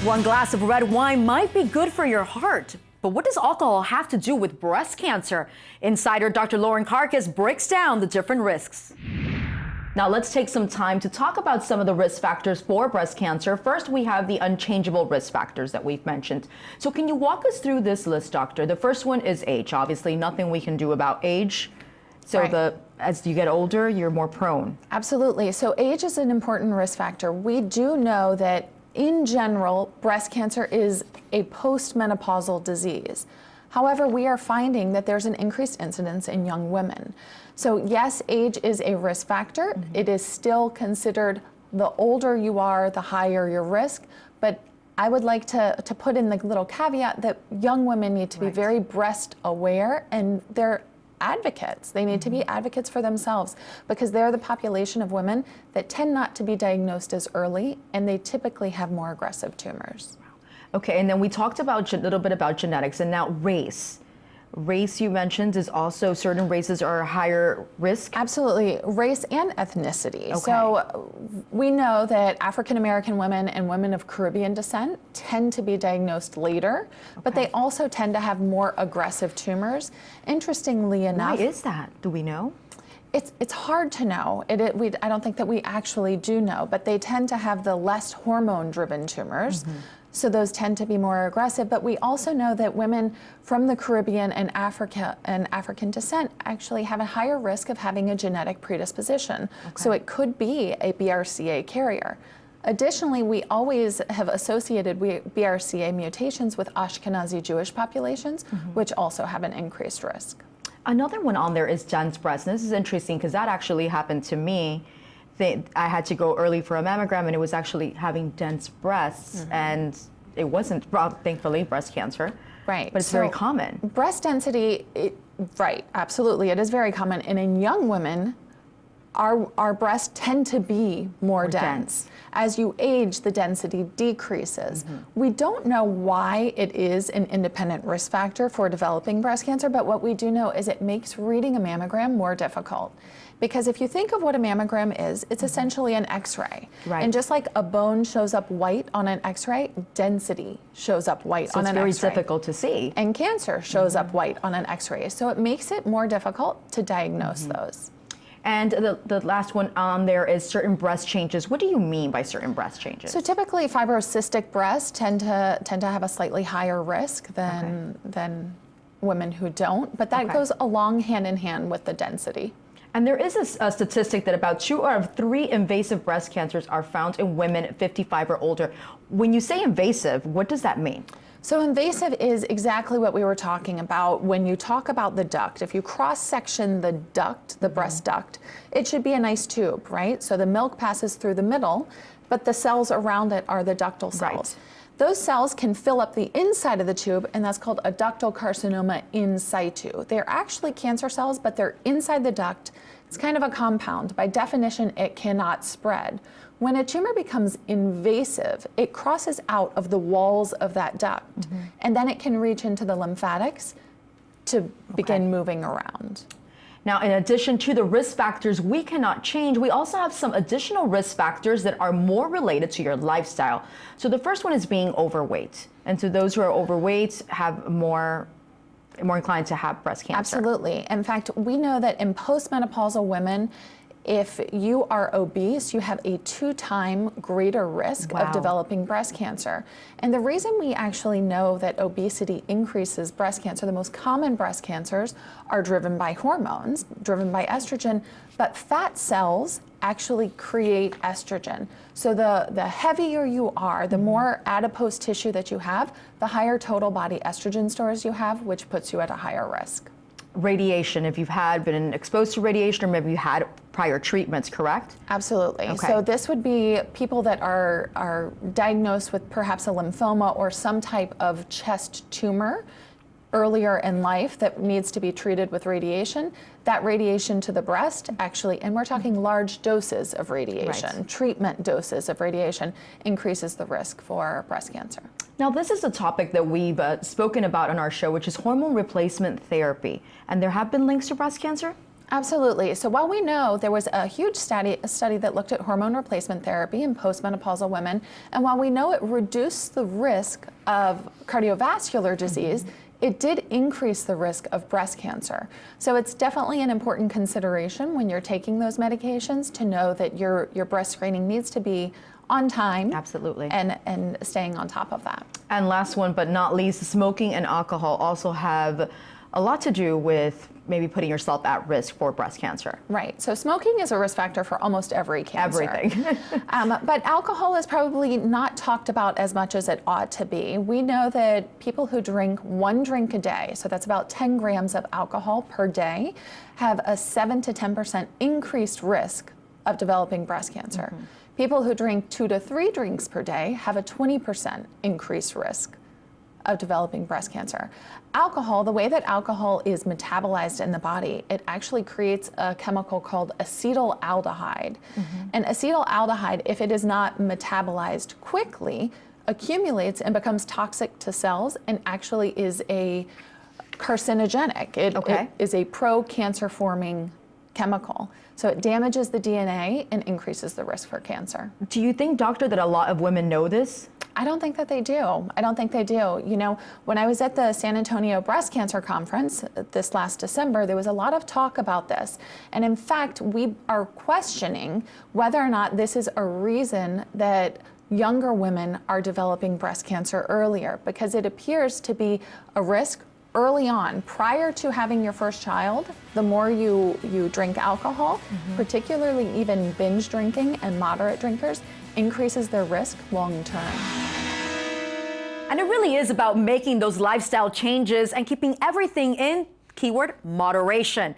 One glass of red wine might be good for your heart, but what does alcohol have to do with breast cancer? Insider Dr. Lauren Carcas breaks down the different risks. Now let's take some time to talk about some of the risk factors for breast cancer. First, we have the unchangeable risk factors that we've mentioned. So can you walk us through this list, doctor? The first one is age. Obviously, nothing we can do about age. So Right. as you get older, you're more prone. Absolutely. So age is an important risk factor. We do know that in general, breast cancer is a postmenopausal disease. However, we are finding that there's an increased incidence in young women. So yes, age is a risk factor. It is still considered the older you are, the higher your risk. But I would like to put in the little caveat that young women need to be very breast aware, and they're advocates. They need to be advocates for themselves because they're the population of women that tend not to be diagnosed as early, and they typically have more aggressive tumors. Okay, and then we talked about a little bit about genetics, and now race. Race, you mentioned, is also certain races are higher risk. Absolutely, race and ethnicity. Okay. So we know that African American women and women of Caribbean descent tend to be diagnosed later, but they also tend to have more aggressive tumors. Interestingly enough, Why is that? Do we know? it's hard to know. I don't think that we actually do know, but they tend to have the less hormone-driven tumors. So those tend to be more aggressive, but we also know that women from the Caribbean and Africa and African descent actually have a higher risk of having a genetic predisposition. So it could be a BRCA carrier. Additionally, we always have associated BRCA mutations with Ashkenazi Jewish populations, which also have an increased risk. Another one on there is dense breast. And this is interesting because that actually happened to me. I had to go early for a mammogram, and it was actually having dense breasts, and it wasn't, thankfully, breast cancer. Right. But it's very common. Breast density, right, absolutely. It is very common. And in young women, our breasts tend to be more dense. As you age, the density decreases. We don't know why it is an independent risk factor for developing breast cancer, but what we do know is it makes reading a mammogram more difficult. Because if you think of what a mammogram is, it's essentially an X-ray. Right. And just like a bone shows up white on an X-ray, density shows up white on an X-ray. It's very difficult to see. And cancer shows up white on an X-ray. So it makes it more difficult to diagnose those. And the last one on there is certain breast changes. What do you mean by certain breast changes? So typically fibrocystic breasts tend to have a slightly higher risk than women who don't, but that goes along hand in hand with the density. And there is a statistic that about 2 out of 3 invasive breast cancers are found in women 55 or older. When you say invasive, what does that mean? So invasive is exactly what we were talking about when you talk about the duct. If you cross-section the duct, the breast duct, it should be a nice tube, right? So the milk passes through the middle, but the cells around it are the ductal cells. Right. Those cells can fill up the inside of the tube, and that's called a ductal carcinoma in situ. They're actually cancer cells, but they're inside the duct. It's kind of a compound. By definition, it cannot spread. When a tumor becomes invasive, it crosses out of the walls of that duct, and then it can reach into the lymphatics to begin moving around. Now, in addition to the risk factors we cannot change, we also have some additional risk factors that are more related to your lifestyle. So the first one is being overweight. And so those who are overweight have more inclined to have breast cancer. Absolutely. In fact, we know that in postmenopausal women, if you are obese, you have a 2-time greater risk of developing breast cancer. And the reason we actually know that obesity increases breast cancer, the most common breast cancers are driven by hormones, driven by estrogen, but fat cells actually create estrogen. So the heavier you are, the more adipose tissue that you have, the higher total body estrogen stores you have, which puts you at a higher risk. Radiation, if you've been exposed to radiation, or maybe you had prior treatments, correct? Absolutely. Okay. So this would be people that are diagnosed with perhaps a lymphoma or some type of chest tumor earlier in life that needs to be treated with radiation. That radiation to the breast actually, and we're talking large doses of radiation, treatment doses of radiation, increases the risk for breast cancer. Now, this is a topic that we've spoken about on our show, which is hormone replacement therapy. And there have been links to breast cancer? Absolutely. So while we know there was a huge study that looked at hormone replacement therapy in postmenopausal women, and while we know it reduced the risk of cardiovascular disease, it did increase the risk of breast cancer. So it's definitely an important consideration when you're taking those medications to know that your breast screening needs to be on time. Absolutely. And staying on top of that. And last one but not least, smoking and alcohol also have a lot to do with maybe putting yourself at risk for breast cancer. Right. So smoking is a risk factor for almost every cancer. Everything. But alcohol is probably not talked about as much as it ought to be. We know that people who drink 1 drink a day, so that's about 10 grams of alcohol per day, have a 7 to 10% increased risk of developing breast cancer. People who drink 2 to 3 drinks per day have a 20% increased risk of developing breast cancer. Alcohol, the way that alcohol is metabolized in the body, it actually creates a chemical called acetaldehyde. And acetaldehyde, if it is not metabolized quickly, accumulates and becomes toxic to cells and actually is a carcinogenic. It is a pro-cancer forming chemical. So it damages the DNA and increases the risk for cancer. Do you think, doctor, that a lot of women know this? I don't think that they do. I don't think they do. You know, when I was at the San Antonio Breast Cancer Conference this last December, there was a lot of talk about this. And in fact, we are questioning whether or not this is a reason that younger women are developing breast cancer earlier, because it appears to be a risk early on, prior to having your first child. The more you drink alcohol, particularly even binge drinking and moderate drinkers, increases their risk long term. And it really is about making those lifestyle changes and keeping everything in, keyword, moderation.